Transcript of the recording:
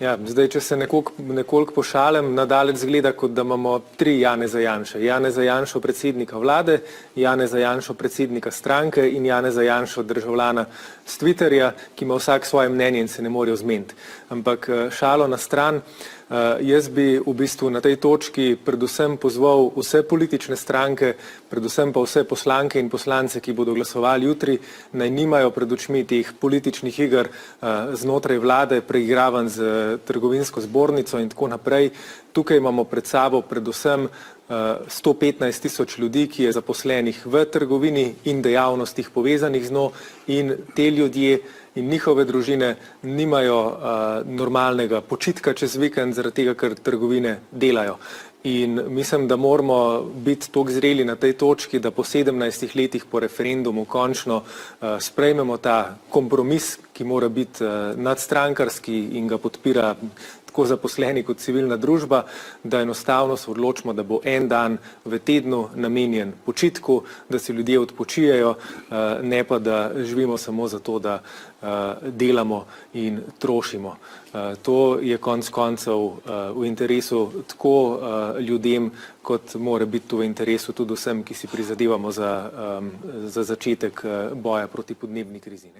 Ja, zdaj, če se nekoliko pošalim, nadalje zgleda, kot da imamo 3 Janeza Janše. Janeza Janšo predsednika vlade, Janeza Janšo predsednika stranke in Janeza Janšo državljana s Twitterja, ki ima vsak svoje mnenje in se ne morejo zmeniti. Ampak šalo na stran, jaz bi v bistvu na tej točki predvsem pozval vse politične stranke, predvsem pa vse poslanke in poslance, ki bodo glasovali jutri, naj nimajo pred očmi teh političnih iger znotraj vlade, preigravanj z trgovinsko zbornico in tako naprej. Tukaj imamo pred sabo predvsem 115 tisoč ljudi, ki je zaposlenih v trgovini in dejavnostih povezanih z njo, in te ljudje in njihove družine nimajo normalnega počitka čez vikend, zaradi tega, ker trgovine delajo. In mislim, da moramo biti toliko zreli na tej točki, da po 17 letih po referendumu končno sprejmemo ta kompromis, ki mora biti nadstrankarski in ga podpira tako zaposleni kot civilna družba, da enostavno se odločimo, da bo en dan v tednu namenjen počitku, da si ljudje odpočijejo, ne pa da živimo samo zato, da delamo in trošimo. To je konec koncev v interesu tako ljudem, kot mora biti to v interesu tudi vsem, ki si prizadevamo za začetek boja proti podnebni krizi.